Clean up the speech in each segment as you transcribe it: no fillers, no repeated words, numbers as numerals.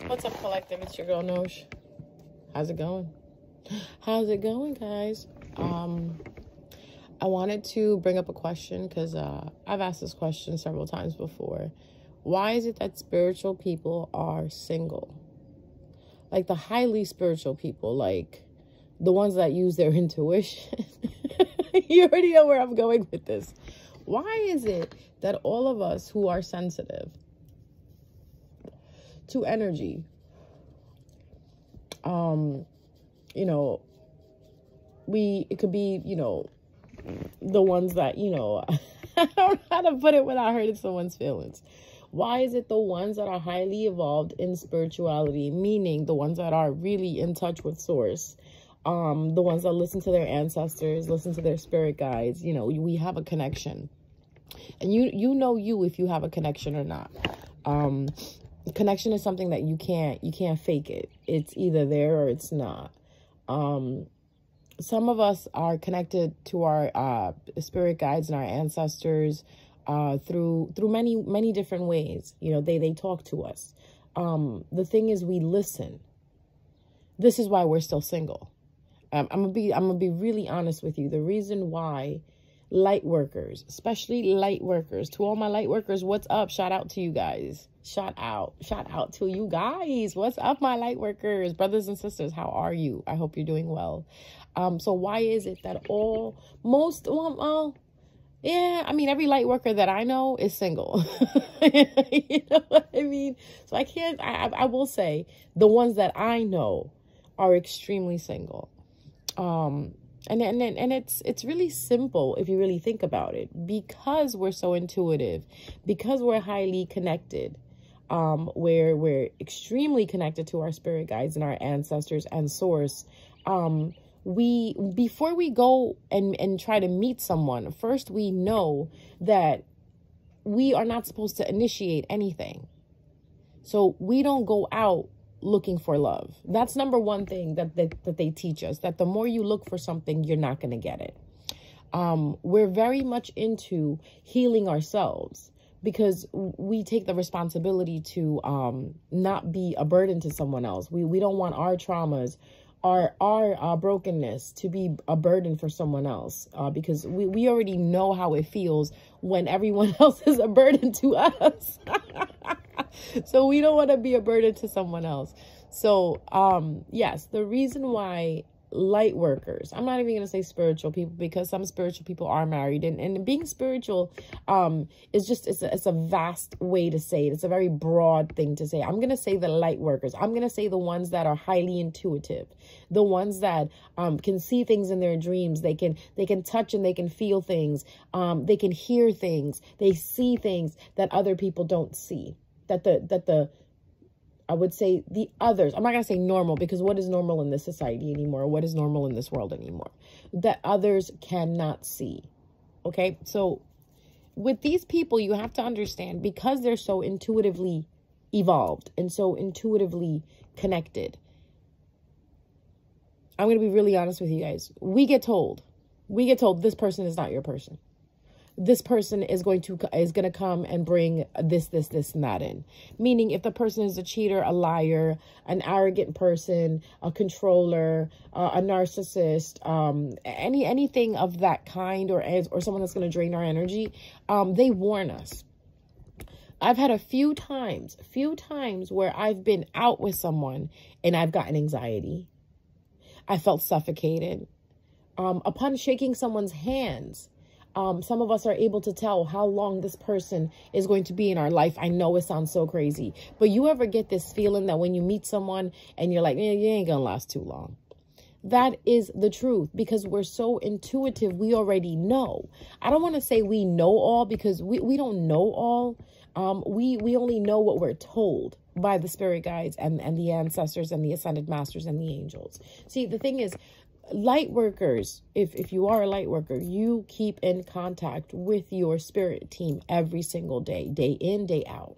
What's up, collective? It's your girl Nosh. How's it going? How's it going, guys? I wanted to bring up a question because I've asked this question several times before. Why is it that spiritual people are single? Like the highly spiritual people, like the ones that use their intuition. You already know where I'm going with this. Why is it that all of us who are sensitive to energy, it could be, the ones that, I don't know how to put it without hurting someone's feelings. Why is it the ones that are highly evolved in spirituality, meaning the ones that are really in touch with source, the ones that listen to their ancestors, listen to their spirit guides, we have a connection. And you know if you have a connection or not. Connection is something that you can't fake it. It's either there or it's not. Some of us are connected to our spirit guides and our ancestors through many different ways. They talk to us. The thing is, we listen. This is why we're still single. I'm gonna be really honest with you. The reason why light workers, especially light workers, to all my light workers, what's up? Shout out to you guys. Shout out to you guys. What's up, my light workers, brothers and sisters? How are you? I hope you're doing well. So why is it that every light worker that I know is single. You know what I mean? So I will say the ones that I know are extremely single. And it's really simple if you really think about it, because we're so intuitive, because we're highly connected, we're extremely connected to our spirit guides and our ancestors and source. Before we go and try to meet someone, first we know that we are not supposed to initiate anything. So we don't go out looking for love. That's number one thing that they teach us, that the more you look for something, you're not going to get it. We're very much into healing ourselves because we take the responsibility to not be a burden to someone else. We don't want our traumas, our brokenness to be a burden for someone else, because we already know how it feels when everyone else is a burden to us. So we don't want to be a burden to someone else. So, yes, the reason why light workers, I'm not even going to say spiritual people, because some spiritual people are married, and being spiritual, it's a vast way to say it. It's a very broad thing to say. I'm going to say the light workers. I'm going to say the ones that are highly intuitive, the ones that, can see things in their dreams. They can touch and they can feel things. They can hear things. They see things that other people don't see. I would say the others, I'm not going to say normal, because what is normal in this society anymore? What is normal in this world anymore? That others cannot see. Okay. So with these people, you have to understand, because they're so intuitively evolved and so intuitively connected. I'm going to be really honest with you guys. We get told this person is not your person. This person is going to come and bring this, and that in. Meaning, if the person is a cheater, a liar, an arrogant person, a controller, a narcissist, anything of that kind, or someone that's going to drain our energy, they warn us. I've had a few times where I've been out with someone and I've gotten anxiety. I felt suffocated. Upon shaking someone's hands, some of us are able to tell how long this person is going to be in our life. I know it sounds so crazy, but you ever get this feeling that when you meet someone and you're like, man, you ain't gonna last too long? That is the truth, because we're so intuitive. We already know. I don't want to say we know all, because we don't know all. We only know what we're told by the spirit guides and the ancestors and the ascended masters and the angels. See, the thing is, light workers, if you are a light worker, you keep in contact with your spirit team every single day, day in, day out.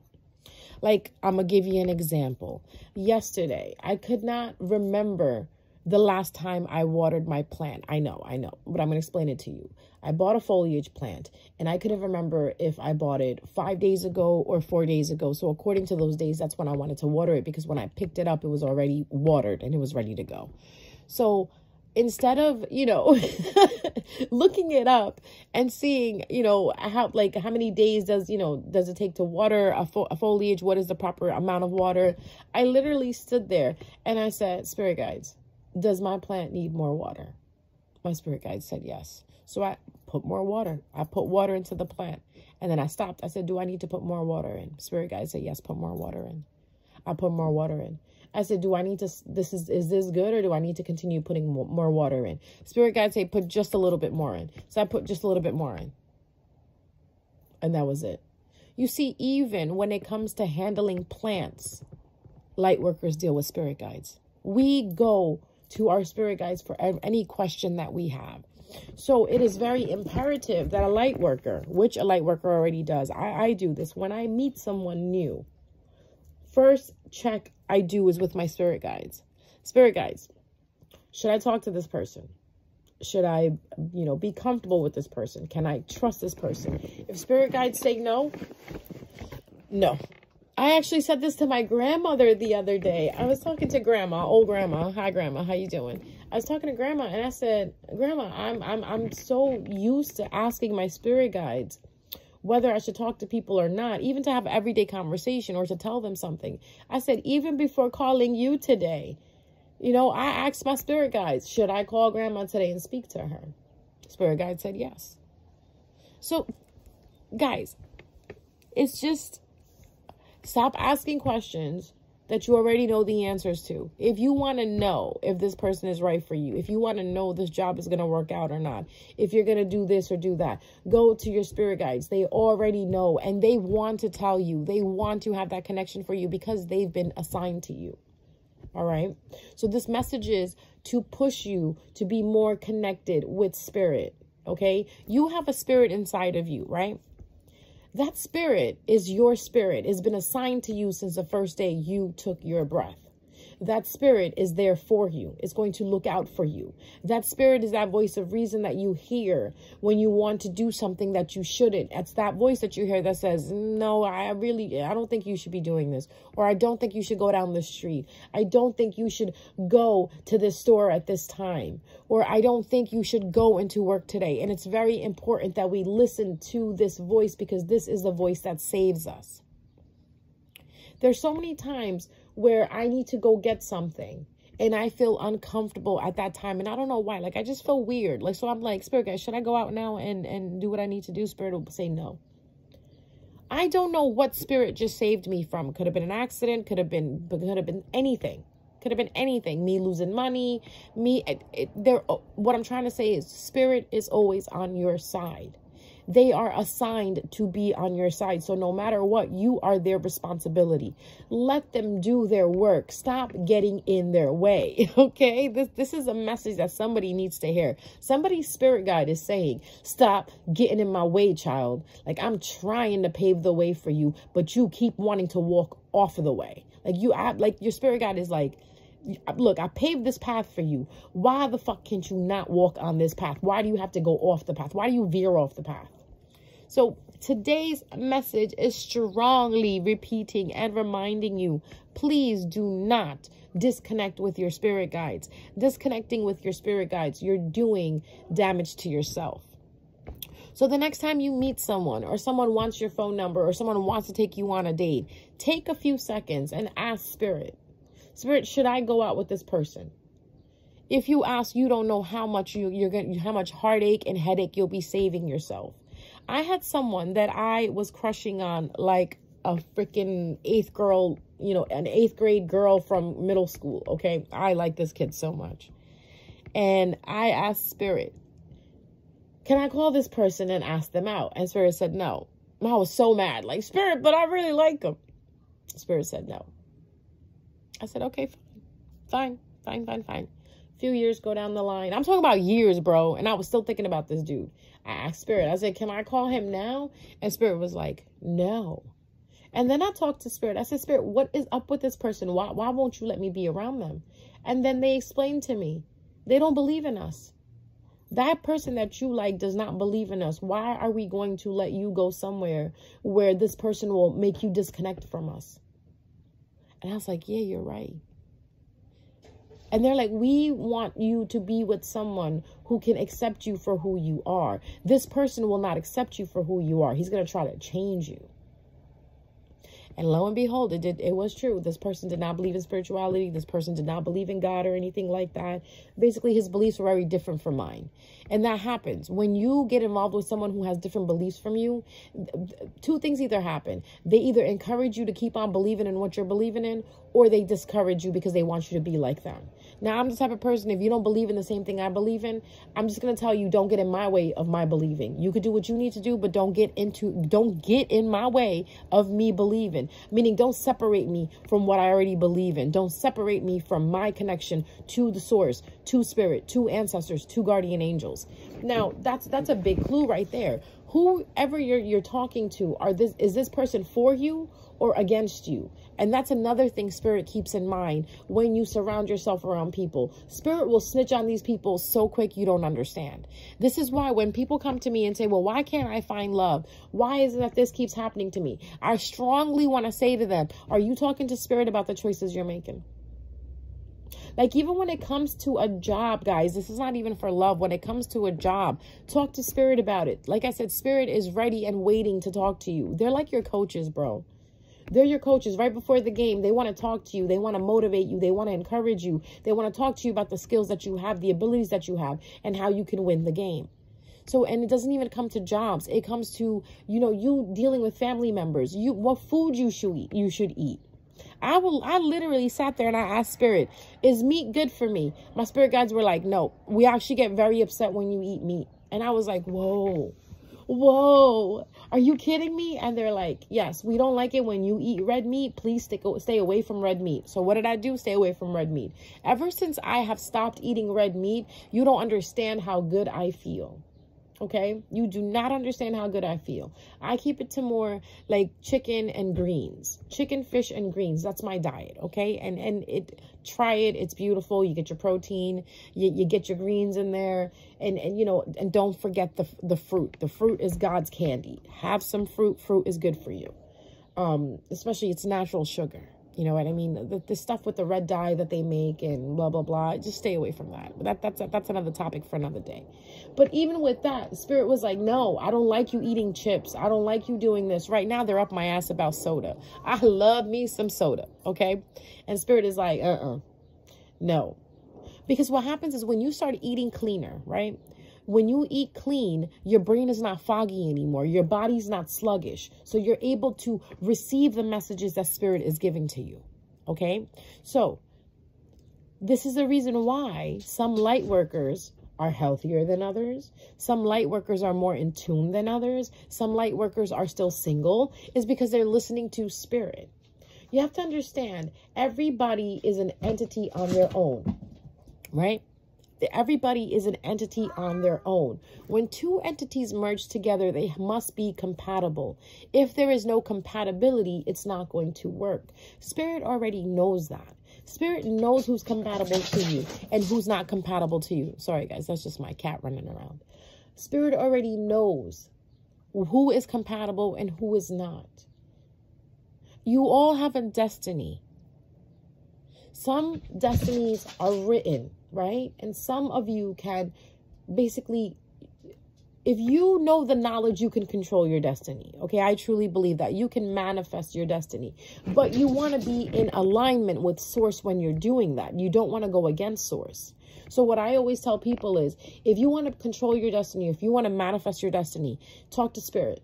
Like, I'm going to give you an example. Yesterday, I could not remember the last time I watered my plant. I know, but I'm going to explain it to you. I bought a foliage plant, and I couldn't remember if I bought it 5 days ago or 4 days ago. So according to those days, that's when I wanted to water it, because when I picked it up, it was already watered and it was ready to go. So instead of, looking it up and seeing, how many days does it take to water a foliage? What is the proper amount of water? I literally stood there and I said, spirit guides, does my plant need more water? My spirit guide said yes. So I put more water. I put water into the plant, and then I stopped. I said, do I need to put more water in? Spirit guide said, yes, put more water in. I put more water in. I said, do I need to, is this good, or do I need to continue putting more water in? Spirit guide say, put just a little bit more in. So I put just a little bit more in. And that was it. You see, even when it comes to handling plants, light workers deal with spirit guides. We go to our spirit guides for any question that we have. So it is very imperative that a light worker, which a light worker already does, I do this when I meet someone new. First check I do is with my spirit guides. Spirit guides, should I talk to this person? Should I, be comfortable with this person? Can I trust this person? If spirit guides say no, no. I actually said this to my grandmother the other day. I was talking to grandma, old grandma. Hi, grandma. How you doing? I was talking to grandma, and I said, Grandma, I'm so used to asking my spirit guides whether I should talk to people or not, even to have an everyday conversation or to tell them something. I said, even before calling you today, I asked my spirit guides, should I call grandma today and speak to her? Spirit guide said yes. So, guys, it's just stop asking questions that you already know the answers to. If you want to know if this person is right for you, if you want to know this job is going to work out or not, if you're going to do this or do that, go to your spirit guides. They already know, and they want to tell you. They want to have that connection for you because they've been assigned to you. All right. So this message is to push you to be more connected with spirit. Okay. You have a spirit inside of you, right? That spirit is your spirit. It's been assigned to you since the first day you took your breath. That spirit is there for you. It's going to look out for you. That spirit is that voice of reason that you hear when you want to do something that you shouldn't. It's that voice that you hear that says, no, I don't think you should be doing this. Or I don't think you should go down the street. I don't think you should go to this store at this time. Or I don't think you should go into work today. And it's very important that we listen to this voice, because this is the voice that saves us. There's so many times where I need to go get something and I feel uncomfortable at that time. And I don't know why. Like, I just feel weird. Like, so I'm like, Spirit guys, should I go out now and do what I need to do? Spirit will say no. I don't know what spirit just saved me from. Could have been an accident. Could have been anything. Could have been anything. Me losing money. What I'm trying to say is spirit is always on your side. They are assigned to be on your side. So no matter what, you are their responsibility. Let them do their work. Stop getting in their way. Okay? This is a message that somebody needs to hear. Somebody's spirit guide is saying, stop getting in my way, child. Like, I'm trying to pave the way for you, but you keep wanting to walk off of the way. Like your spirit guide is like, look, I paved this path for you. Why the fuck can't you not walk on this path? Why do you have to go off the path? Why do you veer off the path? So today's message is strongly repeating and reminding you, please do not disconnect with your spirit guides. Disconnecting with your spirit guides, you're doing damage to yourself. So the next time you meet someone, or someone wants your phone number, or someone wants to take you on a date, take a few seconds and ask spirit, should I go out with this person? If you ask, you don't know how much how much heartache and headache you'll be saving yourself. I had someone that I was crushing on, like a freaking an 8th grade girl from middle school. Okay. I like this kid so much. And I asked Spirit, can I call this person and ask them out? And Spirit said no. I was so mad. Like, Spirit, but I really like him. Spirit said no. I said, okay, fine. A few years go down the line. I'm talking about years, bro. And I was still thinking about this dude. I asked Spirit, I said, can I call him now? And Spirit was like, no. And then I talked to Spirit. I said, Spirit, what is up with this person? Why won't you let me be around them? And then they explained to me, they don't believe in us. That person that you like does not believe in us. Why are we going to let you go somewhere where this person will make you disconnect from us? And I was like, yeah, you're right. And they're like, we want you to be with someone who can accept you for who you are. This person will not accept you for who you are. He's going to try to change you. And lo and behold, it was true. This person did not believe in spirituality. This person did not believe in God or anything like that. Basically, his beliefs were very different from mine. And that happens. When you get involved with someone who has different beliefs from you, two things either happen. They either encourage you to keep on believing in what you're believing in, or they discourage you because they want you to be like them. Now, I'm the type of person, if you don't believe in the same thing I believe in, I'm just going to tell you, don't get in my way of my believing. You could do what you need to do, but don't get in my way of me believing. Meaning, don't separate me from what I already believe in. Don't separate me from my connection to the source, to spirit, to ancestors, to guardian angels. Now, that's a big clue right there. Whoever you're talking to, is this person for you or against you? And that's another thing Spirit keeps in mind when you surround yourself around people. Spirit will snitch on these people so quick you don't understand. This is why when people come to me and say, well, why can't I find love? Why is it that this keeps happening to me? I strongly want to say to them, are you talking to Spirit about the choices you're making? Like, even when it comes to a job, guys, this is not even for love. When it comes to a job, talk to Spirit about it. Like I said, Spirit is ready and waiting to talk to you. They're like your coaches, bro. They're your coaches right before the game. They want to talk to you. They want to motivate you. They want to encourage you. They want to talk to you about the skills that you have, the abilities that you have, and how you can win the game. So, and it doesn't even come to jobs. It comes to, you dealing with family members. What food you should eat. I literally sat there and I asked Spirit, is meat good for me? My spirit guides were like, no, we actually get very upset when you eat meat. And I was like, whoa, are you kidding me? And they're like, yes, we don't like it when you eat red meat. Please stay away from red meat. So what did I do? Stay away from red meat. Ever since I have stopped eating red meat, you don't understand how good I feel. Okay, you do not understand how good I feel. I keep it to more like chicken and greens, chicken, fish, and greens. That's my diet. Okay, and try it. It's beautiful. You get your protein, you get your greens in there, and don't forget the fruit. The fruit is God's candy. Have some fruit. Fruit is good for you. Especially it's natural sugar. You know what I mean? The stuff with the red dye that they make and blah, blah, blah. Just stay away from that. That's another topic for another day. But even with that, Spirit was like, no, I don't like you eating chips. I don't like you doing this. Right now, they're up my ass about soda. I love me some soda, okay? And Spirit is like, no. Because what happens is when you start eating cleaner, right? When you eat clean, your brain is not foggy anymore. Your body's not sluggish. So you're able to receive the messages that Spirit is giving to you. Okay? So this is the reason why some light workers are healthier than others. Some light workers are more in tune than others. Some light workers are still single, is because they're listening to Spirit. You have to understand, everybody is an entity on their own, right? Everybody is an entity on their own. When two entities merge together, they must be compatible. If there is no compatibility, it's not going to work. Spirit already knows that. Spirit knows who's compatible to you and who's not compatible to you. Sorry, guys, that's just my cat running around. Spirit already knows who is compatible and who is not. You all have a destiny. Some destinies are written, right? And some of you can basically, if you know the knowledge, you can control your destiny. Okay, I truly believe that. You can manifest your destiny. But you want to be in alignment with Source when you're doing that. You don't want to go against Source. So what I always tell people is, if you want to control your destiny, if you want to manifest your destiny, talk to Spirit.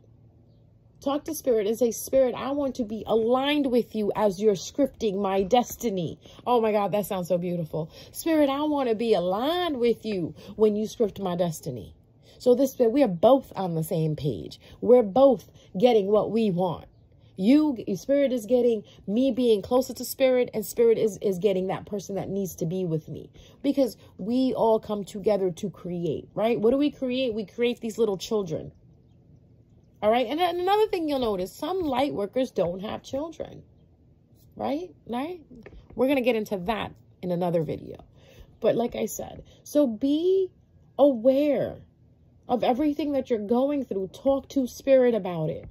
Talk to Spirit and say, Spirit, I want to be aligned with you as you're scripting my destiny. Oh my God, that sounds so beautiful. Spirit, I want to be aligned with you when you script my destiny. So this way, we are both on the same page. We're both getting what we want. Spirit is getting me being closer to Spirit, and Spirit is getting that person that needs to be with me. Because we all come together to create, right? What do we create? We create these little children. All right. And then another thing you'll notice, some light workers don't have children. Right? Right? We're going to get into that in another video. But like I said, so be aware of everything that you're going through. Talk to spirit about it.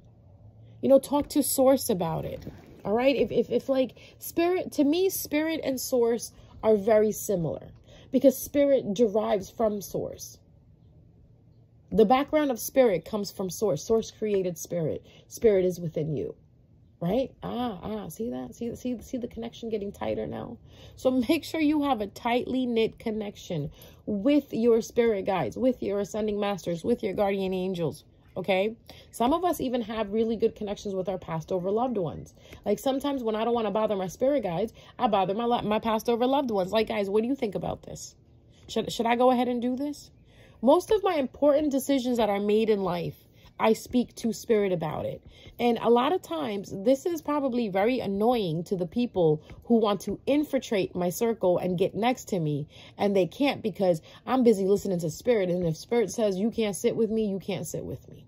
You know, talk to source about it. All right. If like spirit, to me, spirit and source are very similar because spirit derives from source. The background of spirit comes from source. Source created spirit. Spirit is within you. Right? See that? See the connection getting tighter now? So make sure you have a tightly knit connection with your spirit guides, with your ascending masters, with your guardian angels. Okay? Some of us even have really good connections with our passed over loved ones. Like sometimes when I don't want to bother my spirit guides, I bother my passed over loved ones. Like, guys, what do you think about this? Should I go ahead and do this? Most of my important decisions that are made in life, I speak to spirit about it. And a lot of times, this is probably very annoying to the people who want to infiltrate my circle and get next to me. And they can't because I'm busy listening to spirit. And if spirit says you can't sit with me, you can't sit with me.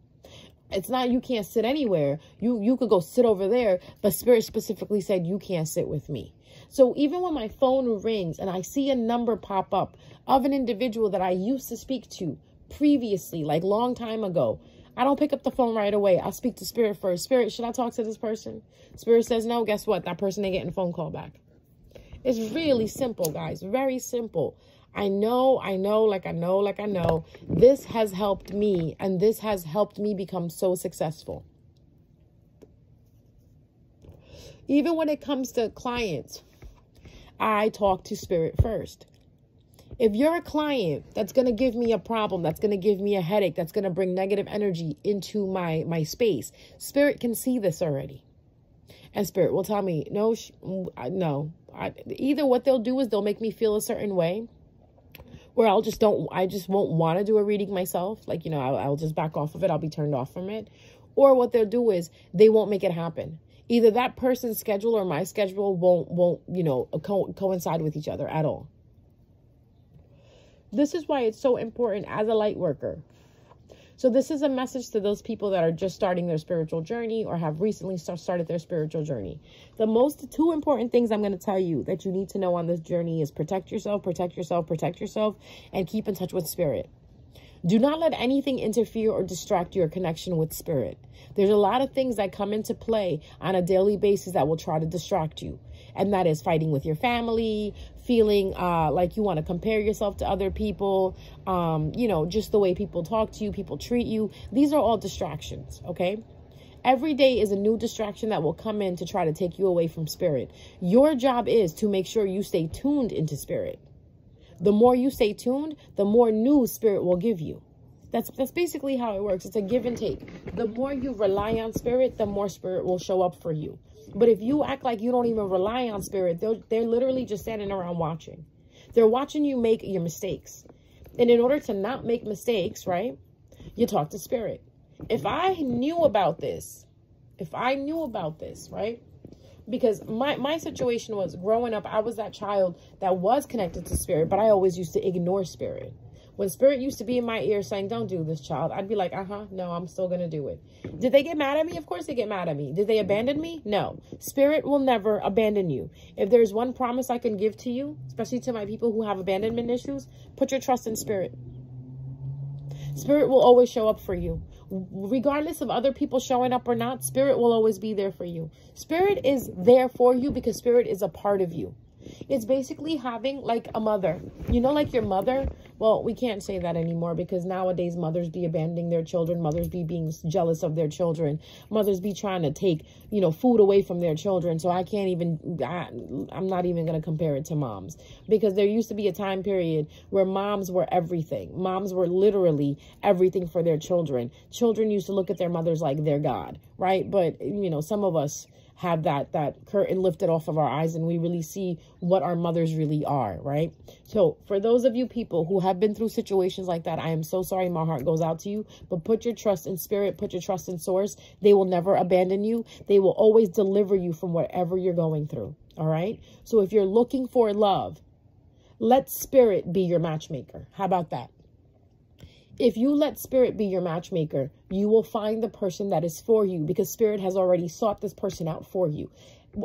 It's not you can't sit anywhere. You could go sit over there. But spirit specifically said you can't sit with me. So even when my phone rings and I see a number pop up of an individual that I used to speak to previously, like long time ago, I don't pick up the phone right away. I'll speak to spirit first. Spirit, should I talk to this person? Spirit says no. Guess what? That person ain't getting a phone call back. It's really simple, guys. Very simple. I know. This has helped me, and this has helped me become so successful. Even when it comes to clients, I talk to spirit first. If you're a client that's going to give me a problem, that's going to give me a headache, that's going to bring negative energy into my space, spirit can see this already. And spirit will tell me, no. Either what they'll do is they'll make me feel a certain way, where I just won't want to do a reading myself. Like, you know, I'll just back off of it. I'll be turned off from it. Or what they'll do is they won't make it happen. Either that person's schedule or my schedule won't you know, coincide with each other at all. This is why it's so important as a light worker. So this is a message to those people that are just starting their spiritual journey or have recently started their spiritual journey. The two important things I'm going to tell you that you need to know on this journey is protect yourself, and keep in touch with spirit. Do not let anything interfere or distract your connection with spirit. There's a lot of things that come into play on a daily basis that will try to distract you. And that is fighting with your family, feeling like you want to compare yourself to other people, you know, just the way people talk to you, people treat you. These are all distractions, okay? Every day is a new distraction that will come in to try to take you away from spirit. Your job is to make sure you stay tuned into spirit. The more you stay tuned, the more new spirit will give you. That's basically how it works. It's a give and take. The more you rely on spirit, the more spirit will show up for you. But if you act like you don't even rely on spirit, they're literally just standing around watching. They're watching you make your mistakes. And in order to not make mistakes, right, you talk to spirit. If I knew about this, right, because my situation was growing up, I was that child that was connected to spirit, but I always used to ignore spirit. When spirit used to be in my ear saying, don't do this, child, I'd be like, no, I'm still going to do it. Did they get mad at me? Of course they get mad at me. Did they abandon me? No. Spirit will never abandon you. If there's one promise I can give to you, especially to my people who have abandonment issues, put your trust in spirit. Spirit will always show up for you. Regardless of other people showing up or not, spirit will always be there for you. Spirit is there for you because spirit is a part of you. It's basically having like a mother, you know, like your mother. Well, we can't say that anymore because nowadays mothers be abandoning their children. Mothers be being jealous of their children. Mothers be trying to take, you know, food away from their children. So I'm not even going to compare it to moms, because there used to be a time period where moms were everything. Moms were literally everything for their children. Children used to look at their mothers like their God, right? But, you know, some of us have that curtain lifted off of our eyes and we really see what our mothers really are, right? So for those of you people who have been through situations like that, I am so sorry. My heart goes out to you, but put your trust in spirit, put your trust in source. They will never abandon you. They will always deliver you from whatever you're going through. All right. So if you're looking for love, let spirit be your matchmaker. How about that? If you let spirit be your matchmaker, you will find the person that is for you, because spirit has already sought this person out for you.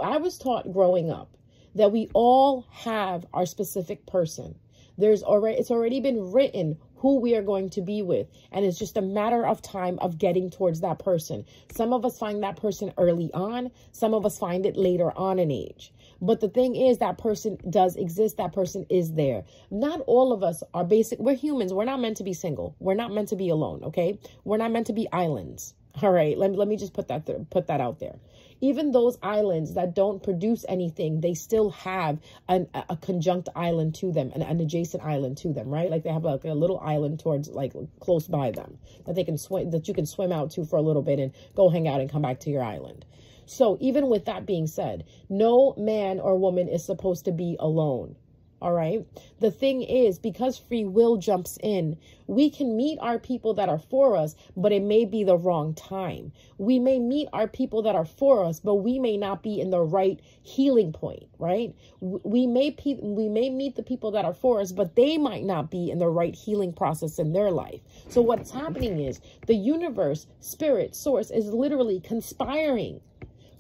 I was taught growing up that we all have our specific person. It's already been written who we are going to be with. And it's just a matter of time of getting towards that person. Some of us find that person early on. Some of us find it later on in age. But the thing is, that person does exist. That person is there. Not all of us are we're humans. We're not meant to be single. We're not meant to be alone. Okay. We're not meant to be islands. All right. Let me just put that out there. Even those islands that don't produce anything, they still have a conjunct island to them, an adjacent island to them, right? Like they have like a little island towards like close by them that they can swim, that you can swim out to for a little bit and go hang out and come back to your island. So even with that being said, no man or woman is supposed to be alone. All right. The thing is, because free will jumps in, we can meet our people that are for us, but it may be the wrong time. We may meet our people that are for us, but we may not be in the right healing point, right? We may meet the people that are for us, but they might not be in the right healing process in their life. So what's happening is the universe, spirit, source is literally conspiring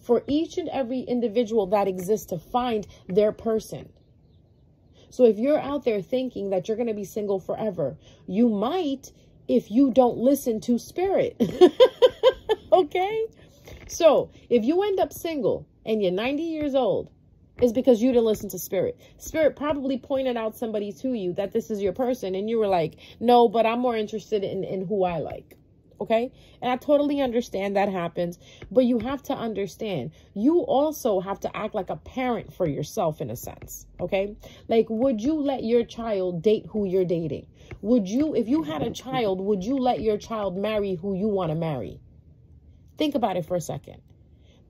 for each and every individual that exists to find their person. So if you're out there thinking that you're going to be single forever, you might if you don't listen to spirit. Okay? So if you end up single and you're 90 years old, it's because you didn't listen to spirit. Spirit probably pointed out somebody to you that this is your person. And you were like, no, but I'm more interested in who I like. Okay. And I totally understand that happens, but you have to understand, you also have to act like a parent for yourself in a sense. Okay. Like, would you let your child date who you're dating? Would you, if you had a child, would you let your child marry who you want to marry? Think about it for a second.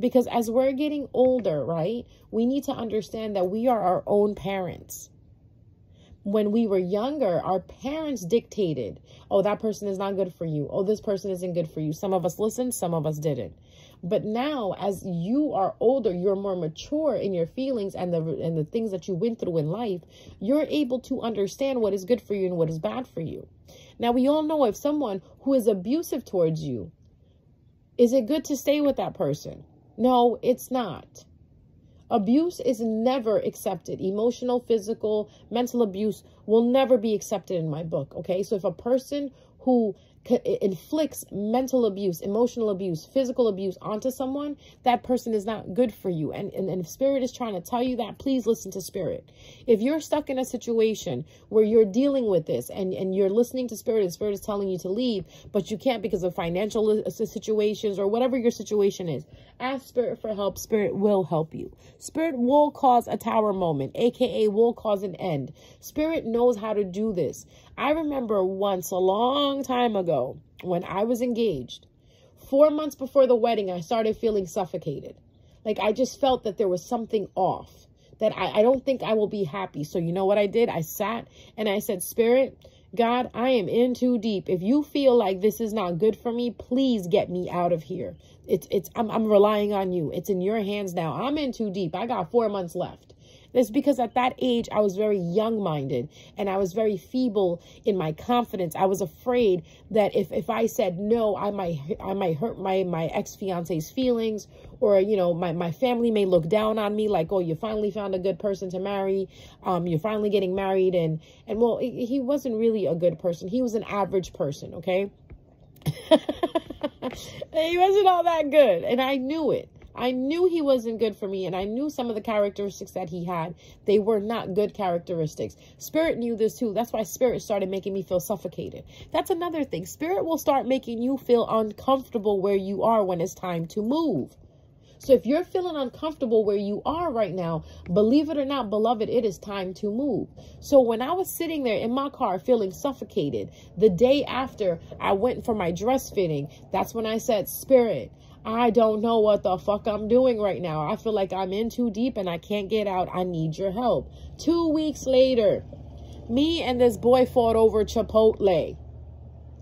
Because as we're getting older, right, we need to understand that we are our own parents. When we were younger, our parents dictated, oh, that person is not good for you. Oh, this person isn't good for you. Some of us listened, some of us didn't. But now, as you are older, you're more mature in your feelings and the things that you went through in life, you're able to understand what is good for you and what is bad for you. Now, we all know if someone who is abusive towards you, is it good to stay with that person? No, it's not. Abuse is never accepted. Emotional, physical, mental abuse will never be accepted in my book. Okay. So if a person who inflicts mental abuse, emotional abuse, physical abuse onto someone, that person is not good for you. And if spirit is trying to tell you that, please listen to spirit. If you're stuck in a situation where you're dealing with this and you're listening to spirit and spirit is telling you to leave, but you can't because of financial situations or whatever your situation is, ask spirit for help. Spirit will help you. Spirit will cause a tower moment, aka will cause an end. Spirit knows how to do this. I remember once a long time ago when I was engaged, 4 months before the wedding, I started feeling suffocated. Like I just felt that there was something off, that I don't think I will be happy. So you know what I did? I sat and I said, Spirit, God, I am in too deep. If you feel like this is not good for me, please get me out of here. I'm relying on you. It's in your hands now. I'm in too deep. I got 4 months left. That's because at that age, I was very young-minded and I was very feeble in my confidence. I was afraid that if I said no, I might hurt my ex-fiance's feelings, or, you know, my family may look down on me like, oh, you finally found a good person to marry. You're finally getting married. And well, he wasn't really a good person. He was an average person. Okay. He wasn't all that good. And I knew it. I knew he wasn't good for me, and I knew some of the characteristics that he had. They were not good characteristics. Spirit knew this too. That's why spirit started making me feel suffocated. That's another thing. Spirit will start making you feel uncomfortable where you are when it's time to move. So if you're feeling uncomfortable where you are right now, believe it or not, beloved, it is time to move. So when I was sitting there in my car feeling suffocated, the day after I went for my dress fitting, that's when I said, Spirit, I don't know what the fuck I'm doing right now. I feel like I'm in too deep and I can't get out. I need your help. 2 weeks later, me and this boy fought over Chipotle.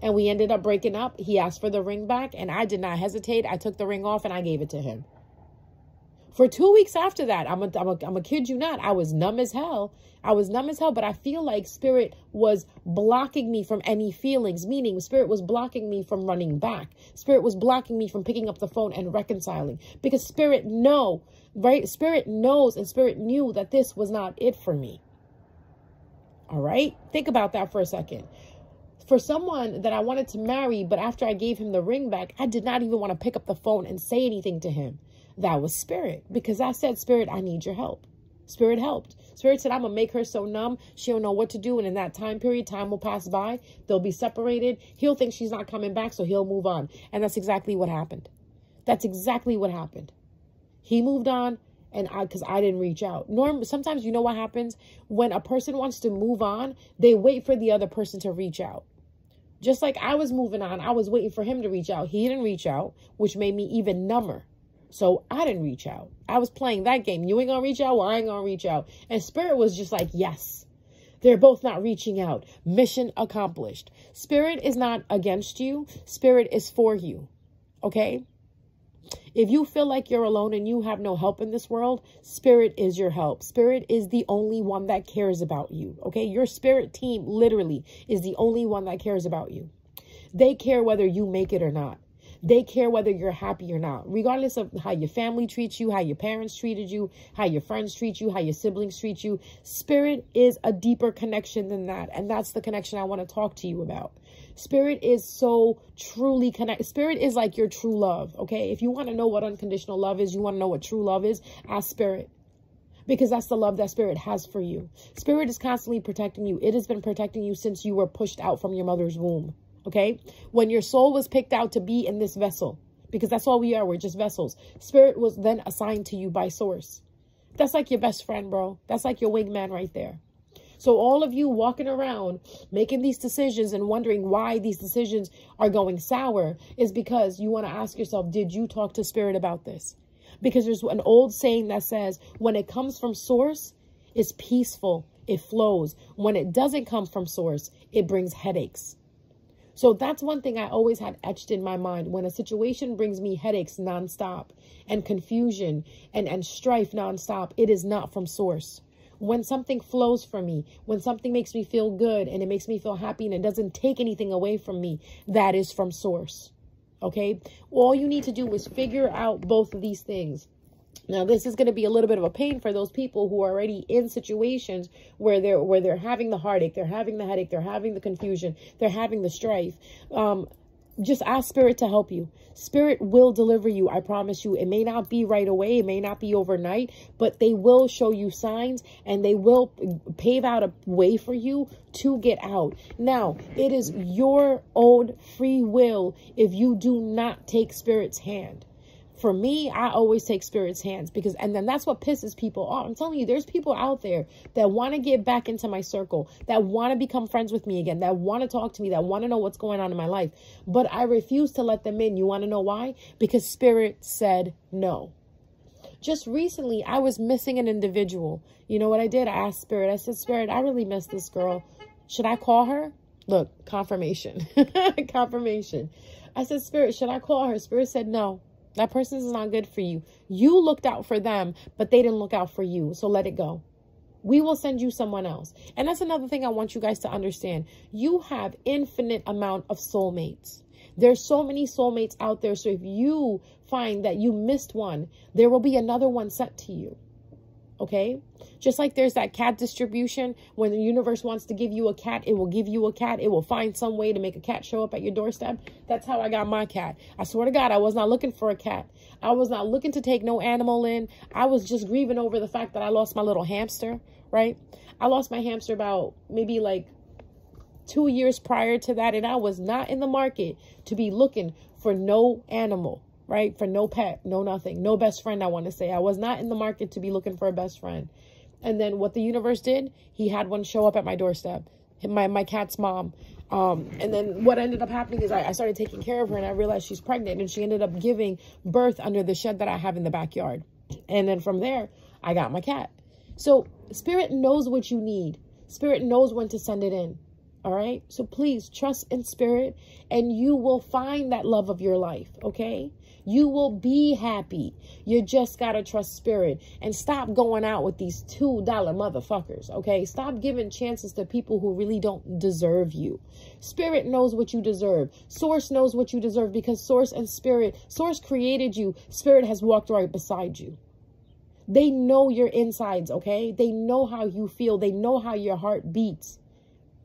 And we ended up breaking up. He asked for the ring back and I did not hesitate. I took the ring off and I gave it to him. For 2 weeks after that, I'm a kid you not, I was numb as hell. I was numb as hell, but I feel like Spirit was blocking me from any feelings, meaning Spirit was blocking me from running back. Spirit was blocking me from picking up the phone and reconciling, because Spirit knows, right? Spirit knows, and Spirit knew that this was not it for me. All right? Think about that for a second. For someone that I wanted to marry, but after I gave him the ring back, I did not even want to pick up the phone and say anything to him. That was Spirit, because I said, Spirit, I need your help. Spirit helped. Spirit said, I'm going to make her so numb, she don't know what to do. And in that time period, time will pass by. They'll be separated. He'll think she's not coming back, so he'll move on. And that's exactly what happened. That's exactly what happened. He moved on, and because I didn't reach out. Sometimes you know what happens? When a person wants to move on, they wait for the other person to reach out. Just like I was moving on, I was waiting for him to reach out. He didn't reach out, which made me even number. So I didn't reach out. I was playing that game. You ain't gonna reach out? Well, I ain't gonna reach out. And Spirit was just like, yes. They're both not reaching out. Mission accomplished. Spirit is not against you. Spirit is for you. Okay? If you feel like you're alone and you have no help in this world, Spirit is your help. Spirit is the only one that cares about you. Okay? Your Spirit team literally is the only one that cares about you. They care whether you make it or not. They care whether you're happy or not, regardless of how your family treats you, how your parents treated you, how your friends treat you, how your siblings treat you. Spirit is a deeper connection than that. And that's the connection I want to talk to you about. Spirit is so truly connected. Spirit is like your true love. Okay. If you want to know what unconditional love is, you want to know what true love is, ask Spirit. Because that's the love that Spirit has for you. Spirit is constantly protecting you. It has been protecting you since you were pushed out from your mother's womb. Okay, when your soul was picked out to be in this vessel, because that's all we are, we're just vessels. Spirit was then assigned to you by source. That's like your best friend, bro. That's like your wingman right there. So all of you walking around making these decisions and wondering why these decisions are going sour is because you want to ask yourself, did you talk to Spirit about this? Because there's an old saying that says, when it comes from source, it's peaceful, it flows. When it doesn't come from source, it brings headaches. So that's one thing I always had etched in my mind. When a situation brings me headaches nonstop and confusion and strife nonstop, it is not from source. When something flows from me, when something makes me feel good and it makes me feel happy and it doesn't take anything away from me, that is from source. Okay? All you need to do is figure out both of these things. Now, this is going to be a little bit of a pain for those people who are already in situations where they're having the heartache, they're having the headache, they're having the confusion, they're having the strife. Just ask Spirit to help you. Spirit will deliver you. I promise you. It may not be right away. It may not be overnight, but they will show you signs and they will pave out a way for you to get out. Now, it is your own free will if you do not take Spirit's hand. For me, I always take Spirit's hands and then that's what pisses people off. I'm telling you, there's people out there that want to get back into my circle, that want to become friends with me again, that want to talk to me, that want to know what's going on in my life. But I refuse to let them in. You want to know why? Because Spirit said no. Just recently, I was missing an individual. You know what I did? I asked Spirit. I said, Spirit, I really miss this girl. Should I call her? Look, confirmation. Confirmation. I said, Spirit, should I call her? Spirit said no. That person is not good for you. You looked out for them, but they didn't look out for you. So let it go. We will send you someone else. And that's another thing I want you guys to understand. You have infinite amount of soulmates. There's so many soulmates out there. So if you find that you missed one, there will be another one sent to you. Okay? Just like there's that cat distribution. When the universe wants to give you a cat, it will give you a cat. It will find some way to make a cat show up at your doorstep. That's how I got my cat. I swear to God, I was not looking for a cat. I was not looking to take no animal in. I was just grieving over the fact that I lost my little hamster, right? I lost my hamster about maybe like 2 years prior to that. And I was not in the market to be looking for no animal. Right? For no pet, no nothing, no best friend, I want to say. I was not in the market to be looking for a best friend. And then what the universe did, he had one show up at my doorstep, my cat's mom. And then what ended up happening is I started taking care of her and I realized she's pregnant and she ended up giving birth under the shed that I have in the backyard. And then from there, I got my cat. So Spirit knows what you need. Spirit knows when to send it in. All right. So please trust in Spirit and you will find that love of your life. Okay. You will be happy. You just got to trust spirit and stop going out with these $2 motherfuckers, okay? Stop giving chances to people who really don't deserve you. Spirit knows what you deserve. Source knows what you deserve, because source and spirit, source created you. Spirit has walked right beside you. They know your insides, okay? They know how you feel. They know how your heart beats.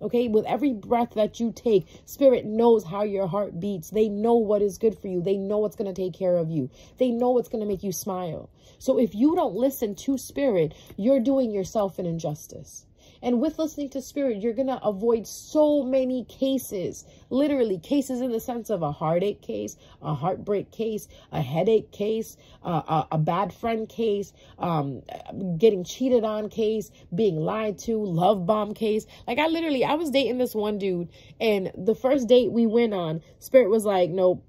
Okay, with every breath that you take, spirit knows how your heart beats. They know what is good for you. They know what's going to take care of you. They know what's going to make you smile. So if you don't listen to spirit, you're doing yourself an injustice. And with listening to spirit, you're going to avoid so many cases, literally cases in the sense of a heartache case, a heartbreak case, a headache case, a bad friend case, getting cheated on case, being lied to, love bomb case. Like I was dating this one dude, and the first date we went on, spirit was like, nope.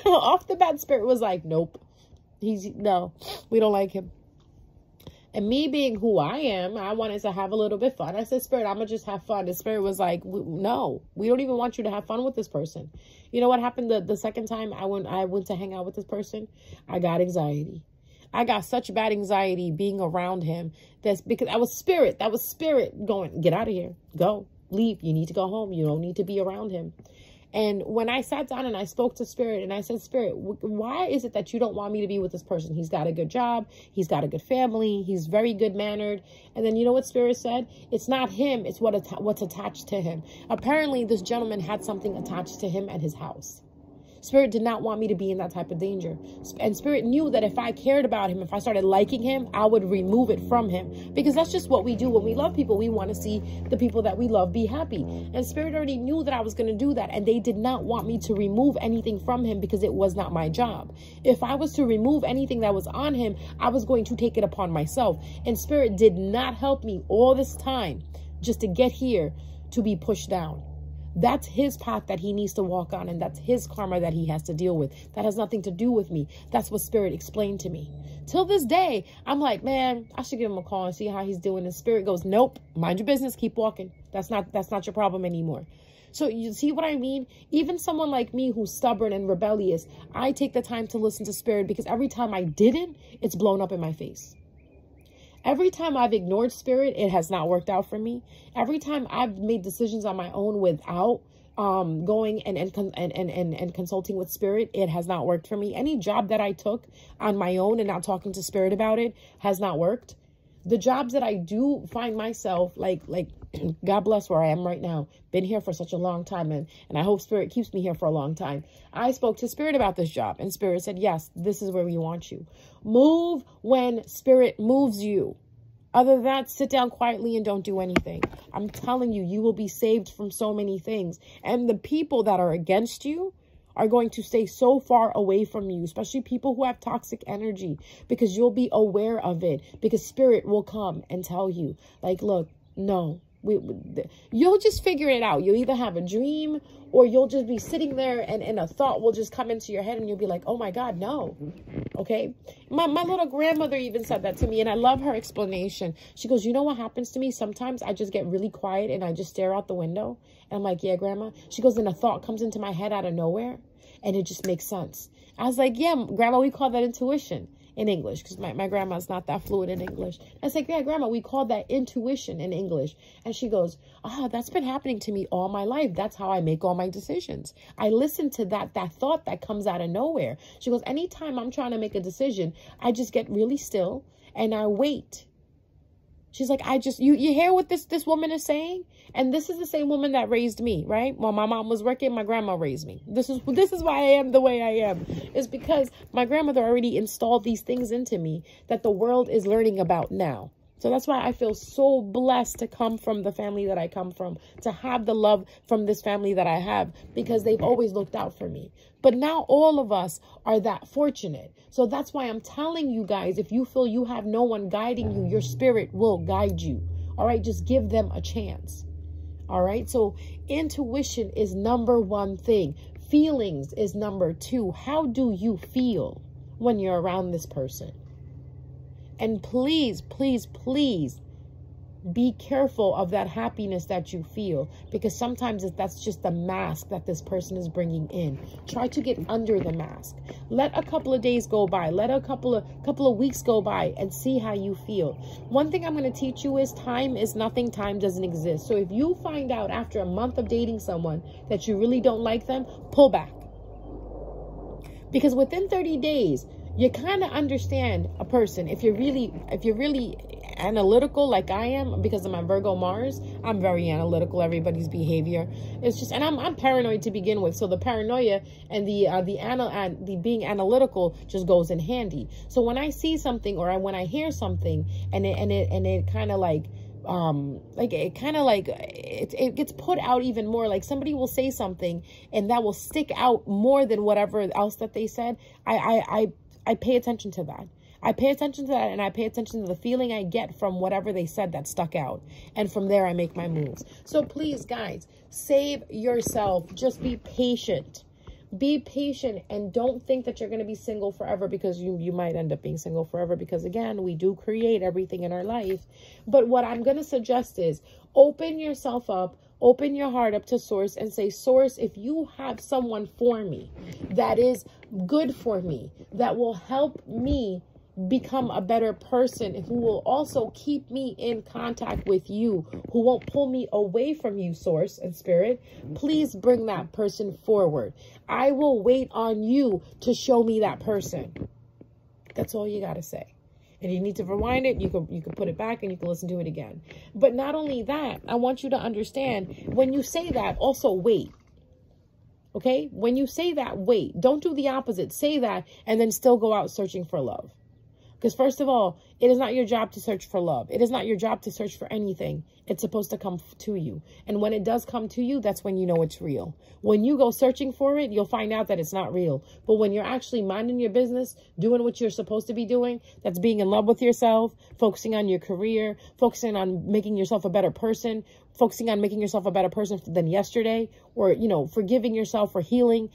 Off the bat, spirit was like, nope. No, we don't like him. And me being who I am, I wanted to have a little bit fun. I said, Spirit, I'm going to just have fun. The Spirit was like, no, we don't even want you to have fun with this person. You know what happened the second time I went to hang out with this person? I got anxiety. I got such bad anxiety being around him. That's because that was spirit going, get out of here. Go, leave. You need to go home. You don't need to be around him. And when I sat down and I spoke to spirit and I said, Spirit, why is it that you don't want me to be with this person? He's got a good job. He's got a good family. He's very good mannered. And then you know what spirit said? It's not him. It's what's attached to him. Apparently, this gentleman had something attached to him at his house. Spirit did not want me to be in that type of danger. And spirit knew that if I cared about him, if I started liking him, I would remove it from him. Because that's just what we do when we love people. We want to see the people that we love be happy. And spirit already knew that I was going to do that. And they did not want me to remove anything from him because it was not my job. If I was to remove anything that was on him, I was going to take it upon myself. And spirit did not help me all this time just to get here to be pushed down. That's his path that he needs to walk on, and that's his karma that he has to deal with. That has nothing to do with me. That's what spirit explained to me. Till this day, I'm like, man, I should give him a call and see how he's doing. And spirit goes, nope, mind your business, keep walking. That's not your problem anymore. So you see what I mean? Even someone like me who's stubborn and rebellious, I take the time to listen to spirit, because every time I didn't, it's blown up in my face. Every time I've ignored spirit, it has not worked out for me. Every time I've made decisions on my own without going and consulting with spirit, it has not worked for me. Any job that I took on my own and not talking to spirit about it has not worked. The jobs that I do find myself like God bless where I am right now. Been here for such a long time, and I hope spirit keeps me here for a long time. I spoke to spirit about this job, and spirit said, yes, this is where we want you. Move when spirit moves you. Other than that, sit down quietly and don't do anything. I'm telling you, you will be saved from so many things. And the people that are against you are going to stay so far away from you, especially people who have toxic energy, because you'll be aware of it, because spirit will come and tell you, like, look, no. You'll just figure it out. You'll either have a dream, or you'll just be sitting there and a thought will just come into your head and you'll be like, oh my God, no. Okay. My little grandmother even said that to me, and I love her explanation. She goes, you know what happens to me? Sometimes I just get really quiet and I just stare out the window. And I'm like, yeah, grandma. She goes, and a thought comes into my head out of nowhere and it just makes sense. I was like, yeah, grandma, we call that intuition. In English, because my grandma's not that fluent in English. I said, yeah, grandma, we call that intuition in English. And she goes, oh, that's been happening to me all my life. That's how I make all my decisions. I listen to that thought that comes out of nowhere. She goes, anytime I'm trying to make a decision, I just get really still and I wait. She's like, you hear what this woman is saying? And this is the same woman that raised me, right? While my mom was working, my grandma raised me. This is why I am the way I am. It's because my grandmother already installed these things into me that the world is learning about now. So that's why I feel so blessed to come from the family that I come from, to have the love from this family that I have, because they've always looked out for me. But now all of us are that fortunate. So that's why I'm telling you guys, if you feel you have no one guiding you, your spirit will guide you. All right, just give them a chance. All right, so intuition is number one thing. Feelings is number two. How do you feel when you're around this person? And please, please, please be careful of that happiness that you feel, because sometimes that's just the mask that this person is bringing in. Try to get under the mask. Let a couple of days go by. Let a couple of weeks go by and see how you feel. One thing I'm going to teach you is time is nothing. Time doesn't exist. So if you find out after a month of dating someone that you really don't like them, pull back. Because within 30 days, you kind of understand a person. If you're really analytical like I am, because of my Virgo Mars, I'm very analytical. Everybody's behavior, it's just, and I'm paranoid to begin with. So the paranoia and the being analytical just goes in handy. So when I see something or when I hear something and it kind of like it gets put out even more, like somebody will say something and that will stick out more than whatever else that they said. I pay attention to that. I pay attention to that, and I pay attention to the feeling I get from whatever they said that stuck out. And from there, I make my moves. So please, guys, save yourself. Just be patient. Be patient, and don't think that you're going to be single forever, because you might end up being single forever, because again, we do create everything in our life. But what I'm going to suggest is open yourself up, open your heart up to Source and say, Source, if you have someone for me that is good for me, that will help me become a better person, who will also keep me in contact with you, who won't pull me away from you, Source and Spirit, please bring that person forward. I will wait on you to show me that person. That's all you got to say. And you need to rewind it. You can put it back and you can listen to it again. But not only that, I want you to understand, when you say that, also wait. Okay? When you say that, wait. Don't do the opposite. Say that and then still go out searching for love. Because first of all, it is not your job to search for love. It is not your job to search for anything. It's supposed to come to you. And when it does come to you, that's when you know it's real. When you go searching for it, you'll find out that it's not real. But when you're actually minding your business, doing what you're supposed to be doing, that's being in love with yourself, focusing on your career, focusing on making yourself a better person, focusing on making yourself a better person than yesterday, or, you know, forgiving yourself, for healing.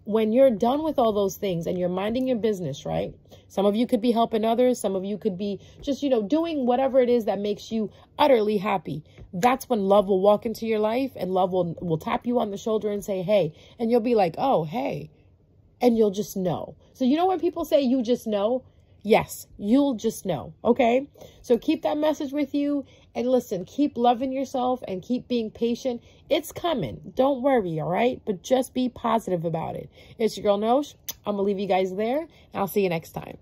When you're done with all those things and you're minding your business, right? Some of you could be helping others. Some of you could be just, you know, doing whatever it is that makes you utterly happy. That's when love will walk into your life, and love will tap you on the shoulder and say, hey, and you'll be like, oh, hey, and you'll just know. So you know when people say you just know? Yes, you'll just know. Okay. So keep that message with you, and listen, keep loving yourself and keep being patient. It's coming. Don't worry. All right. But just be positive about it. It's your girl Nosh. I'm going to leave you guys there, and I'll see you next time.